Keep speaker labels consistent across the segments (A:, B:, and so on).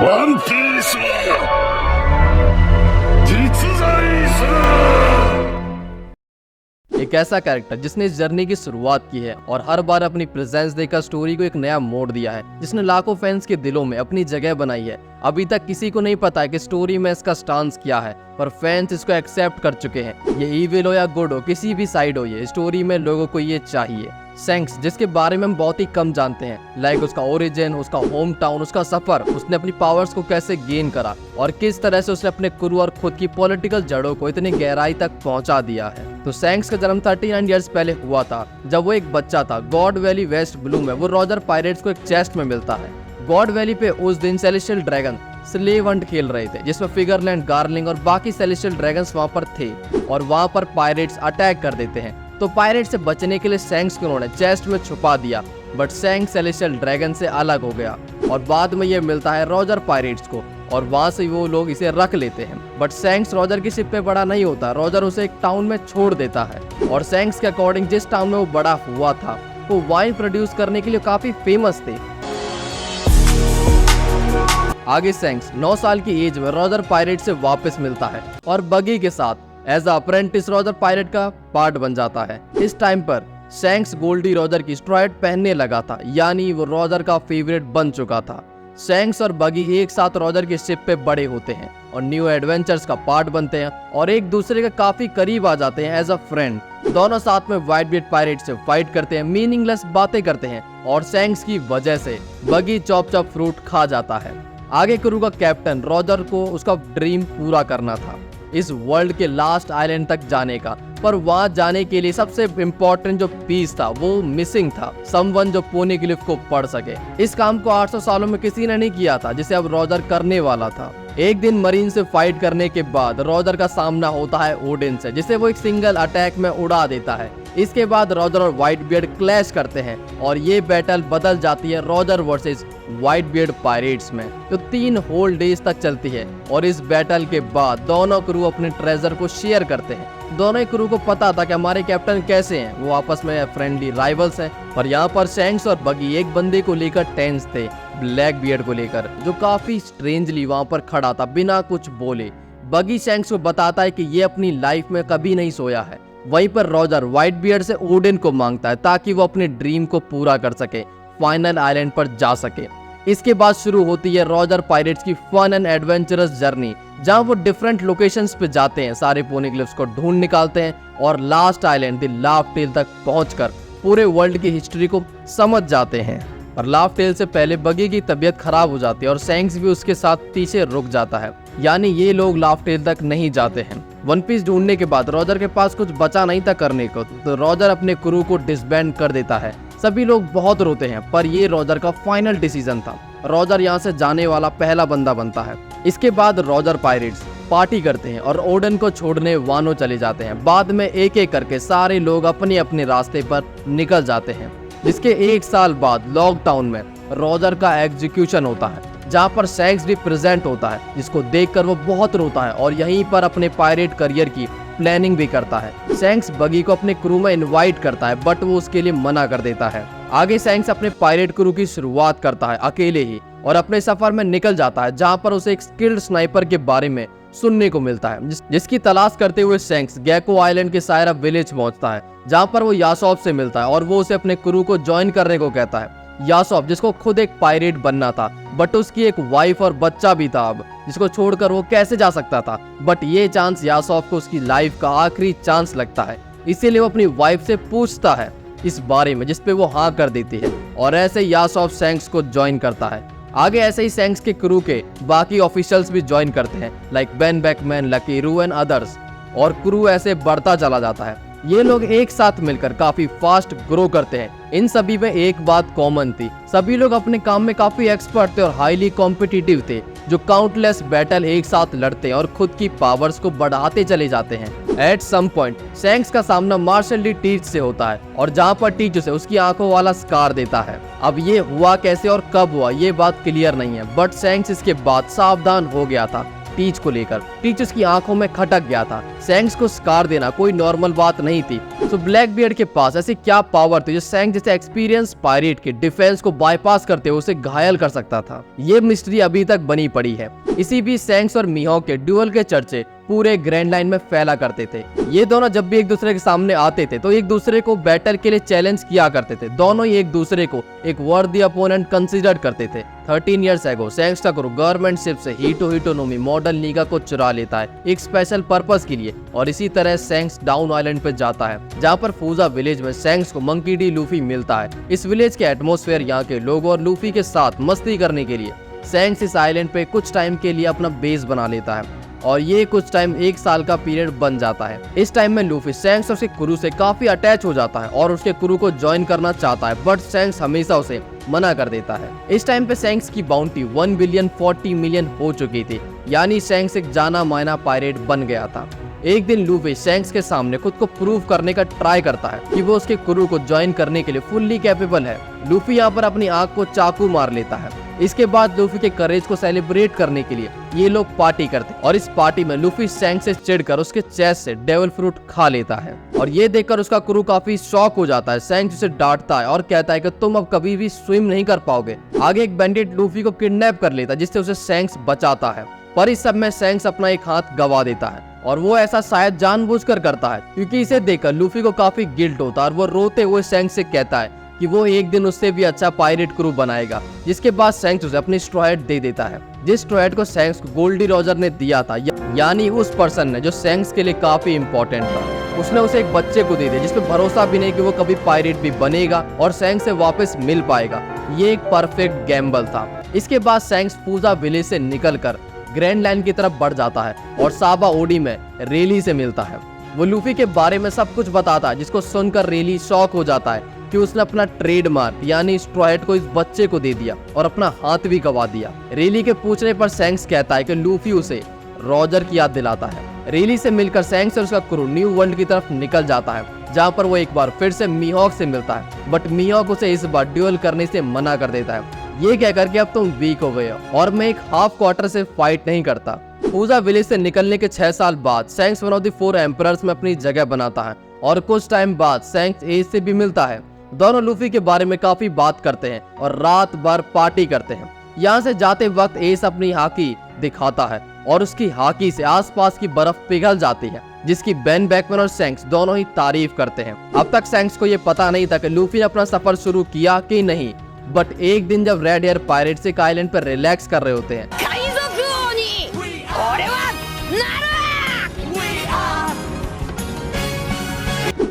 A: ワンピースは実在する।
B: एक ऐसा कैरेक्टर जिसने इस जर्नी की शुरुआत की है और हर बार अपनी प्रेजेंस देकर स्टोरी को एक नया मोड़ दिया है, जिसने लाखों फैंस के दिलों में अपनी जगह बनाई है। अभी तक किसी को नहीं पता है कि स्टोरी में इसका स्टांस क्या है, पर फैंस इसको एक्सेप्ट कर चुके हैं। ये इविल हो या गुड हो, किसी भी साइड हो, ये स्टोरी में लोगों को ये चाहिए। शैंक्स, जिसके बारे में हम बहुत ही कम जानते हैं, लाइक उसका ओरिजिन, उसका होम टाउन, उसका सफर, उसने अपनी पावर्स को कैसे गेन करा और किस तरह से उसने अपने क्रू और खुद की पॉलिटिकल जड़ों को इतनी गहराई तक पहुंचा दिया है। तो शैंक्स का जन्म 39 इयर्स पहले हुआ था, जब वो एक बच्चा था। गॉड वैली वेस्ट ब्लू में वो रॉजर पायरेट्स को एक चेस्ट में मिलता है। गॉड वैली पे उस दिन सेलेस्टियल ड्रैगन स्लेव हंट खेल रहे थे, जिसमें फिगरलैंड, गार्लिंग और बाकी सेलेस्टियल ड्रैगन्स वहां पर थे और वहां पर पायरेट्स अटैक कर देते हैं। तो पायरेट से बचने के लिए शैंक्स को उन्होंने चेस्ट में छुपा दिया, बट शैंक्स सेलेस्टियल ड्रैगन से अलग हो गया और बाद में ये मिलता है रॉजर पायरेट्स को और वहां से वो लोग इसे रख लेते हैं। बट शैंक्स रॉजर की शिप पे बड़ा नहीं होता, रॉजर उसे एक टाउन में छोड़ देता है और शैंक्स के अकॉर्डिंग जिस टाउन में वो बड़ा हुआ था वो वाइन प्रोड्यूस करने के लिए काफी फेमस थे। आगे शैंक्स 9 साल की एज में रॉजर पायरेट से वापस मिलता है और बगी के साथ एज अप्रेंटिस रॉजर पायरेट का पार्ट बन जाता है। इस टाइम पर शैंक्स गोल्डी रॉजर की स्ट्राइड पहनने लगा था, यानी वो रॉजर का फेवरेट बन चुका था। शैंक्स और बगी एक साथ रॉजर की शिप पे बड़े होते हैं और न्यू एडवेंचर्स का पार्ट बनते हैं और एक दूसरे के काफी करीब आ जाते हैं एज अ फ्रेंड। दोनों साथ में व्हाइट बीयर्ड पायरेट से फाइट करते हैं, मीनिंगलेस बातें करते हैं और शैंक्स की वजह से बगी चॉप चॉप फ्रूट खा जाता है। आगे क्रू का कैप्टन रॉजर को उसका ड्रीम पूरा करना था, इस वर्ल्ड के लास्ट आइलैंड तक जाने का, पर वहां जाने के लिए सबसे इम्पोर्टेंट जो पीस था वो मिसिंग था, समवन जो पोनीग्लिफ को पढ़ सके। इस काम को 800 सालों में किसी ने नहीं किया था, जिसे अब रॉजर करने वाला था। एक दिन मरीन से फाइट करने के बाद रॉजर का सामना होता है ओडिन से, जिसे वो एक सिंगल अटैक में उड़ा देता है। इसके बाद रॉजर और व्हाइट बियर्ड क्लैश करते हैं और ये बैटल बदल जाती है Roger versus white beard pirates में, जो 3 होल डेज तक चलती है। और इस बैटल के बाद दोनों क्रू अपने ट्रेजर को शेयर करते हैं। दोनों क्रू को पता था कि हमारे कैप्टन कैसे हैं, वो आपस में फ्रेंडली राइवल्स हैं। पर यहाँ पर शैंक्स और बगी एक बंदे को लेकर टेंस थे, ब्लैक बियर्ड को लेकर, जो काफी स्ट्रेंजली वहां पर खड़ा था बिना कुछ बोले। बगी शैंक्स को बताता है कि ये अपनी लाइफ में कभी नहीं सोया है। वहीं पर रॉजर व्हाइट बियर्ड से ओडिन को मांगता है ताकि वो अपने ड्रीम को पूरा कर सके, फाइनल आइलैंड पर जा सके। इसके बाद शुरू होती है रॉजर पायरेट्स की फन एंड एडवेंचरस जर्नी, जहां वो डिफरेंट लोकेशंस पे जाते हैं, सारे पोनीग्लिफ्स को ढूंढ निकालते हैं और last island the Laugh Tale तक पहुंचकर पूरे वर्ल्ड की हिस्ट्री को समझ जाते हैं। पर लाफ टेल से पहले बगी की तबीयत खराब हो जाती है और शैंक्स भी उसके साथ पीछे रुक जाता है, यानी ये लोग लाफ टेल तक नहीं जाते हैं। वन पीस ढूंढने के बाद रॉजर के पास कुछ बचा नहीं था करने को, तो रॉजर अपने क्रू को डिसबैंड कर देता है। सभी लोग बहुत रोते हैं, पर ये रॉजर का फाइनल डिसीजन था। रॉजर यहाँ से जाने वाला पहला बंदा बनता है। इसके बाद रॉजर पायरेट्स पार्टी करते हैं और ओडन को छोड़ने वानो चले जाते हैं। बाद में एक एक करके सारे लोग अपने अपने रास्ते पर निकल जाते हैं, जिसके 1 साल बाद लॉग टाउन में रॉजर का एग्जीक्यूशन होता है, जहाँ पर शैंक्स भी प्रेजेंट होता है, जिसको देखकर वो बहुत रोता है और यहीं पर अपने पायरेट करियर की प्लानिंग भी करता है। शैंक्स बगी को अपने क्रू में इनवाइट करता है, बट वो उसके लिए मना कर देता है। आगे शैंक्स अपने पायरेट क्रू की शुरुआत करता है अकेले ही और अपने सफर में निकल जाता है, जहाँ पर उसे एक स्किल्ड स्नाइपर के बारे में सुनने को मिलता है, जिसकी तलाश करते हुए शैंक्स गैको आइलैंड के सायरा विलेज पहुंचता है, जहाँ पर वो यासोफ से मिलता है और वो उसे अपने क्रू को ज्वाइन करने को कहता है। यासोफ, जिसको खुद एक पायरेट बनना था, बट उसकी एक वाइफ और बच्चा भी था अब, जिसको छोड़कर वो कैसे जा सकता था। बट ये चांस यासोफ को उसकी लाइफ का आखिरी चांस लगता है, इसीलिए वो अपनी वाइफ से पूछता है इस बारे में, जिसपे वो हाँ कर देती है और ऐसे यासोफ शैंक्स को ज्वाइन करता है। आगे ऐसे ही शैंक्स के क्रू के बाकी ऑफिशियल्स भी ज्वाइन करते हैं, लाइक बेन बैकमैन, लकी, रू एंड अदर्स, और क्रू ऐसे बढ़ता चला जाता है। ये लोग एक साथ मिलकर काफी फास्ट ग्रो करते हैं। इन सभी में एक बात कॉमन थी, सभी लोग अपने काम में काफी एक्सपर्ट थे और हाईली कॉम्पिटिटिव थे, जो काउंटलेस बैटल एक साथ लड़ते हैं और खुद की पावर्स को बढ़ाते चले जाते हैं। एट सम पॉइंट शैंक्स का सामना मार्शल ली टीच से होता है और जहाँ पर टीच उसे उसकी आंखों वाला स्कार देता है। अब ये हुआ कैसे और कब हुआ ये बात क्लियर नहीं है, बट शैंक्स इसके बाद सावधान हो गया था टीच को लेकर। टीच उसकी आंखों में खटक गया था। सैंक्स को स्कार देना कोई नॉर्मल बात नहीं थी। तो ब्लैकबियर्ड के पास ऐसी क्या पावर थी जो सैंक्स जैसे एक्सपीरियंस पायरेट के डिफेंस को बाईपास करते हुए उसे घायल कर सकता था। ये मिस्ट्री अभी तक बनी पड़ी है। इसी बीच सैंक्स और मिहोक के ड्यूअल के चर्चे पूरे ग्रैंड लाइन में फैला करते थे। ये दोनों जब भी एक दूसरे के सामने आते थे तो एक दूसरे को बैटल के लिए चैलेंज किया करते थे। दोनों ही एक दूसरे को एक वर्दी अपोनेंट कंसीडर करते थे। 13 इयर्स एगो सैंक्स का क्रू गवर्नमेंट शिप से हिटोनोमी मॉडल नीगा को चुरा लेता है एक स्पेशल पर्पस के लिए, और इसी तरह सैंक्स डाउन आइलैंड पे जाता है जहाँ पर फूजा विलेज में सैंक्स को मंकी डी लूफी मिलता है। इस विलेज के एटमॉस्फेयर, यहाँ के लोगों और लूफी के साथ मस्ती करने के लिए सैंक्स इस आइलैंड पे कुछ टाइम के लिए अपना बेस बना लेता है, और ये कुछ टाइम 1 साल का पीरियड बन जाता है। इस टाइम में लूफी सैंक्स और उसके क्रू से काफी अटैच हो जाता है और उसके क्रू को ज्वाइन करना चाहता है, बट सैंक्स हमेशा उसे मना कर देता है। इस टाइम पे सैंक्स की बाउंटी 1 बिलियन 40 मिलियन हो चुकी थी, यानी सैंक्स एक जाना माना पायरेट बन गया था। एक दिन लूफी सैंक्स के सामने खुद को प्रूव करने का ट्राई करता है कि वो उसके क्रू को ज्वाइन करने के लिए फुल्ली कैपेबल है। लूफी यहाँ पर अपनी आंख को चाकू मार लेता है। इसके बाद लूफी के करेज को सेलिब्रेट करने के लिए ये लोग पार्टी करते हैं, और इस पार्टी में लूफी सैंक्स से चिढ़कर उसके चेस्ट से डेविल फ्रूट खा लेता है, और ये देखकर उसका क्रू काफी शॉक हो जाता है। सैंक्स उसे डांटता है और कहता है कि तुम अब कभी भी स्विम नहीं कर पाओगे। आगे एक बैंडिट लूफी को किडनैप कर लेता है जिससे उसे सैंक्स बचाता है, पर इस सब में सैंक्स अपना एक हाथ गवा देता है, और वो ऐसा शायद जानबूझकर करता है क्योंकि इसे देखकर लूफी को काफी गिल्ट होता है, और वो रोते हुए सैंक्स से कहता है कि वो एक दिन उससे भी अच्छा पायरेट क्रू बनाएगा। जिसके बाद सैंक्स उसे अपनी स्ट्रॉ हैट दे देता है, जिस स्ट्रॉ हैट को सैंक्स को गोल्डी रॉजर ने दिया था, यानी उस पर्सन ने जो सैंक्स के लिए काफी इंपॉर्टेंट था। उसने उसे एक बच्चे को दे दिया जिसपे भरोसा भी नहीं कि वो कभी पायरेट भी बनेगा और सैंक्स से वापस मिल पाएगा। ये एक परफेक्ट गैम्बल था। इसके बाद सैंक्स फूजा विलेज से निकलकर ग्रैंड लाइन की तरफ बढ़ जाता है और साबा ओडी में रेली से मिलता है। वो लूफी के बारे में सब कुछ बताता है, जिसको सुनकर रेली शॉक हो जाता है कि उसने अपना ट्रेडमार्क यानी स्ट्रॉ हैट को इस बच्चे को दे दिया और अपना हाथ भी गवा दिया। रेली के पूछने पर सैंक्स कहता है कि लूफी उसे रॉजर की याद दिलाता है। रेली से मिलकर सैंक्स और उसका क्रू न्यू वर्ल्ड की तरफ निकल जाता है, जहाँ पर वो एक बार फिर से मिहोक से मिलता है, बट मिहोक उसे इस बार ड्यूल करने से मना कर देता है, ये कहकर कि अब तुम वीक हो गए हो और मैं एक हाफ क्वार्टर से फाइट नहीं करता। फूजा विलेज से निकलने के 6 साल बाद सैंक्स वन ऑफ द 4 एम्परर्स में अपनी जगह बनाता है, और कुछ टाइम बाद सैंक्स एज से भी मिलता है। दोनों लूफी के बारे में काफी बात करते हैं और रात भर पार्टी करते हैं। यहाँ से जाते वक्त एस अपनी हाकी दिखाता है और उसकी हाकी से आसपास की बर्फ पिघल जाती है, जिसकी बेन बैकमैन और सैंक्स दोनों ही तारीफ करते हैं। अब तक सैंक्स को ये पता नहीं था कि लूफी ने अपना सफर शुरू किया कि नहीं, बट एक दिन जब रेड एयर पायरेट्स एक आइलैंड पर रिलैक्स कर रहे होते हैं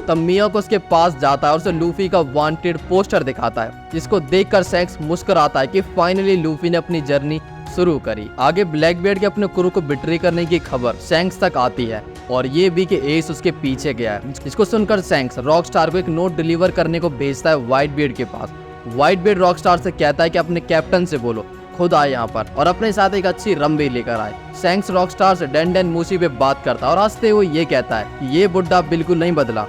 B: तब मिहोक उसके पास जाता है और उसे लूफी का वांटेड पोस्टर दिखाता है, जिसको देखकर सैंक्स मुस्कुराता है कि फाइनली लूफी ने अपनी जर्नी शुरू करी। आगे ब्लैकबियर्ड के अपने क्रू को बिट्रे करने की खबर सैंक्स तक आती है, और ये भी कि एस उसके पीछे गया है। जिसको सुनकर सैंक्स रॉकस्टार को एक नोट डिलीवर करने को भेजता है व्हाइटबियर्ड के पास। व्हाइटबियर्ड रॉकस्टार से कहता है कि अपने कैप्टन से बोलो खुद आए यहाँ पर और अपने साथ एक अच्छी रम भी लेकर आए। सैंक्स रॉकस्टार से डेन मूसी पे बात करता है और हंसते हुए ये कहता है कि ये बुड्ढा बिल्कुल नहीं बदला।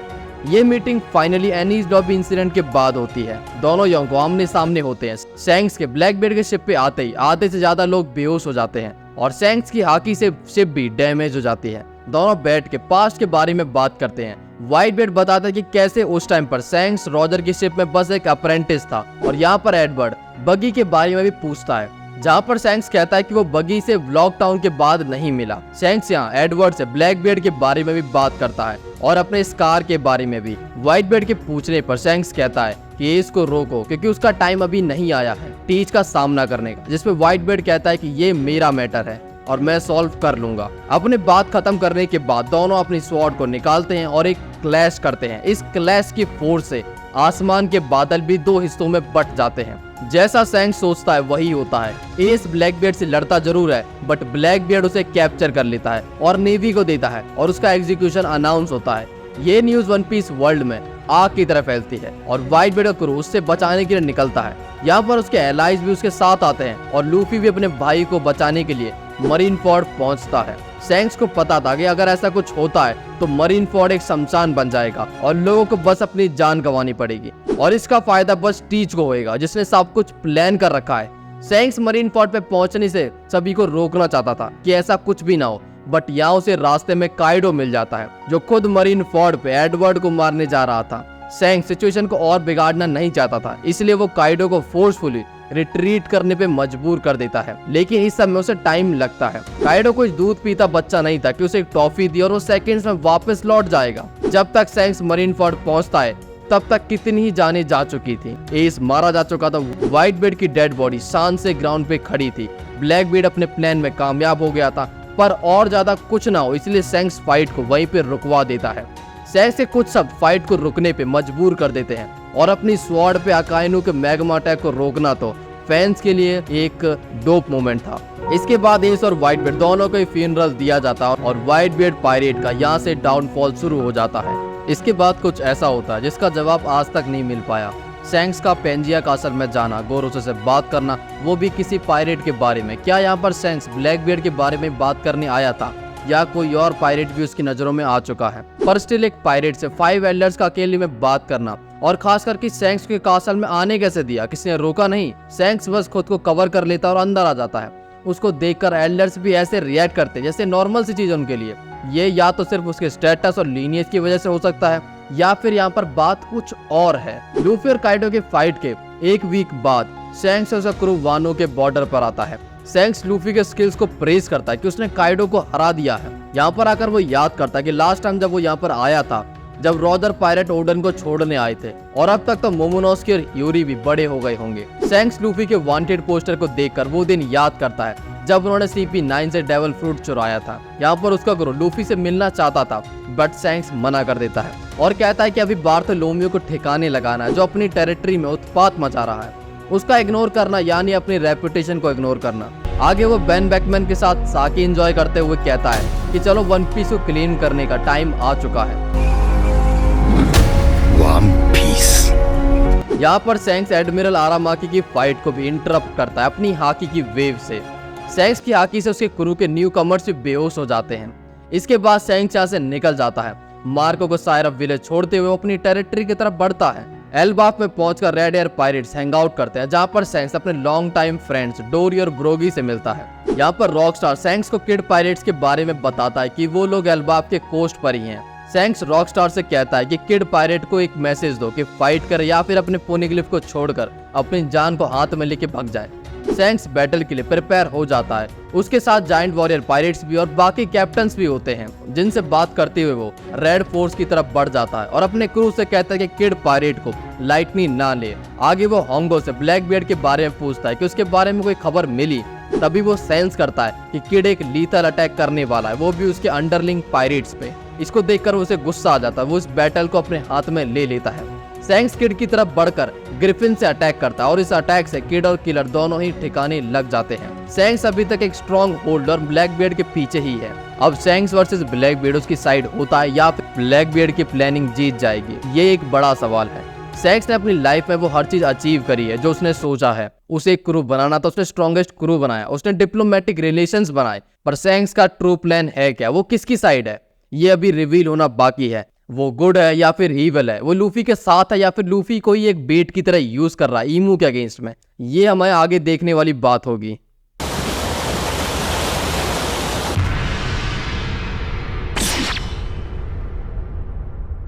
B: ये meeting finally Annie's lobby incident के बाद होती है। दोनों योंको आमने सामने होते हैं। सैंक्स के ब्लैकबियर्ड के शिप पे आते ही आधे से ज्यादा लोग बेहोश हो जाते हैं और सैंक्स की हाकी से शिप भी डैमेज हो जाती है। दोनों बैठ के पास्ट के बारे में बात करते हैं। व्हाइटबियर्ड बताता है कि कैसे उस टाइम पर सैंक्स रॉजर की शिप में बस एक अप्रेंटिस था, और यहाँ पर एडवर्ड बगी के बारे में भी पूछता है, जहाँ पर सैंक्स कहता है कि वो बगी से व्लॉग टाउन के बाद नहीं मिला। सैंक्स यहाँ एडवर्ड से ब्लैकबियर्ड के बारे में भी बात करता है और अपने स्कार के बारे में भी। व्हाइटबियर्ड के पूछने पर सैंक्स कहता है कि इसको रोको क्योंकि उसका टाइम अभी नहीं आया है टीच का सामना करने का, जिसपे व्हाइटबियर्ड कहता है कि ये मेरा मैटर है और मैं सॉल्व कर लूंगा। अपने बात खत्म करने के बाद दोनों अपनी स्वॉर्ड को निकालते हैं और एक क्लैश करते हैं। इस क्लैश की फोर्स से आसमान के बादल भी 2 हिस्सों में बट जाते हैं। जैसा सैंक्स सोचता है वही होता है। एस ब्लैकबियर्ड से लड़ता जरूर है, बट ब्लैकबियर्ड उसे कैप्चर कर लेता है और नेवी को देता है और उसका एग्जीक्यूशन अनाउंस होता है। ये न्यूज वन पीस वर्ल्ड में आग की तरह फैलती है और व्हाइटबियर्ड का क्रू उससे बचाने के लिए निकलता है। यहाँ पर उसके एलाइज भी उसके साथ आते हैं और लूफी भी अपने भाई को बचाने के लिए मरीन फोर्ड पहुंचता है। सैंक्स को पता था कि अगर ऐसा कुछ होता है तो मरीन फोर्ड एक शमशान बन जाएगा और लोगों को बस अपनी जान गंवानी पड़ेगी, और इसका फायदा बस टीच को होएगा जिसने सब कुछ प्लान कर रखा है। सैंक्स मरीन फोर्ट पे पहुंचने से सभी को रोकना चाहता था कि ऐसा कुछ भी ना हो, बट यहाँ उसे रास्ते में काइडो मिल जाता है जो खुद मरीन फोर्ट पे एडवर्ड को मारने जा रहा था। सैंक्स सिचुएशन को और बिगाड़ना नहीं चाहता था, इसलिए वो काइडो को फोर्सफुली रिट्रीट करने पे मजबूर कर देता है, लेकिन इस समय उसे टाइम लगता है। काइडो कोई दूध पीता बच्चा नहीं था कि उसे एक टॉफी दी और वो सेकंड्स में वापस लौट जाएगा। जब तक सैंक्स मरीन फोर्ट पहुंचता है तब तक कितनी ही जाने जा चुकी थी। एस मारा जा चुका था, व्हाइट बेड की डेड बॉडी शान से ग्राउंड पे खड़ी थी। ब्लैक बेड अपने प्लान में कामयाब हो गया था, पर और ज्यादा कुछ ना हो इसलिए सैंक्स फाइट को वहीं पे रुकवा देता है। सैंक्स के कुछ सब फाइट को रुकने पे मजबूर कर देते हैं और अपनी स्वॉर्ड पे अकाइनो के मैग्मा अटैक को रोकना तो फैंस के लिए एक डोप मोमेंट था। इसके बाद एस और व्हाइट बेड दोनों को फ्यूनरल दिया जाता है और व्हाइट बेड पायरेट का यहाँ से डाउनफॉल शुरू हो जाता है। इसके बाद कुछ ऐसा होता है जिसका जवाब आज तक नहीं मिल पाया। सैंक्स का पेंजिया कासल में जाना, गोरोसे से बात करना, वो भी किसी पायरेट के बारे में। क्या यहाँ पर सैंक्स ब्लैक बियर्ड के बारे में बात करने आया था या कोई और पायरेट भी उसकी नजरों में आ चुका है? पर स्टिल एक पायरेट से 5 एल्डर्स का अकेले में बात करना और खास करके सैंक्स के कासल में आने कैसे दिया? किसी ने रोका नहीं। सैंक्स बस खुद को कवर कर लेता और अंदर आ जाता है। उसको देखकर एल्डर्स भी ऐसे रिएक्ट करते जैसे नॉर्मल सी चीज उनके लिए। ये या तो सिर्फ उसके स्टेटस और लीनियज की वजह से हो सकता है या फिर यहाँ पर बात कुछ और है। लूफी और काइडो के फाइट के एक वीक बाद सैंक्स और उसका क्रू वानो के बॉर्डर पर आता है। सैंक्स लूफी के स्किल्स को प्रेज करता है कि उसने काइडो को हरा दिया है। यहाँ पर आकर वो याद करता है कि लास्ट टाइम जब वो यहाँ पर आया था जब रॉजर पायरेट ओडन को छोड़ने आए थे, और अब तक तो मोमोनोस्की और यूरी भी बड़े हो गए होंगे। सैंक्स लूफी के वांटेड पोस्टर को देखकर वो दिन याद करता है जब उन्होंने CP9 से डेवल फ्रूट चुराया था। यहाँ पर उसका गुरु लूफी से मिलना चाहता था, बट सैंक्स मना कर देता है और कहता है कि अभी बार्थोलोमियो को ठिकाने लगाना है जो अपनी टेरिटरी में उत्पात मचा रहा है। उसका इग्नोर करना यानी अपनी रेपुटेशन को इग्नोर करना। आगे वो बेन बैकमैन के साथ साकी एंजॉय करते हुए कहता है कि चलो वन पीस को क्लीन करने का टाइम आ चुका है।
A: One Piece.
B: यहाँ पर सैंक्स एडमिरल आरामाकी की फाइट को भी इंटरप्ट करता है अपनी हाकी की वेव से। सैंक्स की हाकी से उसके क्रू के न्यू कमर्स भी बेहोश हो जाते हैं। इसके बाद सैंक्स यहाँ से निकल जाता है। मार्को को सायरफ विलेज छोड़ते हुए अपनी टेरिटरी की तरफ बढ़ता है। एल्बाफ में पहुंचकर red air pirates hang out करते हैं जहां पर सैंक्स अपने लॉन्ग टाइम फ्रेंड्स डोरी और ग्रोगी से मिलता है। यहाँ पर रॉकस्टार सैंक्स को किड पायरेट्स के बारे में बताता है कि वो लोग एल्बाफ के कोस्ट पर ही हैं। सैंक्स रॉकस्टार से कहता है कि किड पायरेट को एक मैसेज दो कि फाइट करे या फिर अपने पोनीग्लिफ को छोड़कर अपनी जान को हाथ में लेके भाग जाए। सैंक्स बैटल के लिए प्रिपेयर हो जाता है। उसके साथ जायंट वॉरियर पायरेट्स भी और बाकी कैप्टन्स भी होते हैं जिनसे बात करते हुए वो रेड फोर्स की तरफ बढ़ जाता है और अपने क्रू से कहता है कि किड पायरेट को लाइटनी ना ले। आगे वो होंगो से ब्लैक बियर्ड के बारे में पूछता है कि उसके बारे में कोई खबर मिली। तभी वो सेंस करता है कि किड एक लीथल अटैक करने वाला है, वो भी उसके अंडरलिंग पायरेट्स पे। इसको देखकर उसे गुस्सा आ जाता है। वो इस बैटल को अपने हाथ में ले लेता है। सैंक्स किड की तरफ बढ़कर ग्रिफिन से अटैक करता है और इस अटैक से किड और किलर दोनों ही ठिकाने लग जाते हैं। सैंक्स अभी तक एक स्ट्रॉन्ग होल्ड और ब्लैक बियर्ड के पीछे ही है। अब सैंक्स वर्सेस ब्लैक बियर्ड उसकी साइड होता है या फिर ब्लैक बियर्ड की प्लानिंग जीत जाएगी, ये एक बड़ा सवाल है। सैंक्स ने अपनी लाइफ में वो हर चीज अचीव करी है जो उसने सोचा है। उसे एक क्रू बनाना था, उसने स्ट्रॉन्गेस्ट क्रू बनाया, उसने डिप्लोमेटिक रिलेशंस बनाए, पर सैंक्स का ट्रू प्लान है क्या? वो किसकी साइड है ये अभी रिवील होना बाकी है। वो गुड है या फिर ईविल है? वो लूफी के साथ है या फिर लूफी को ही एक बेट की तरह यूज कर रहा है ईमू के अगेंस्ट में? ये हमें आगे देखने वाली बात होगी।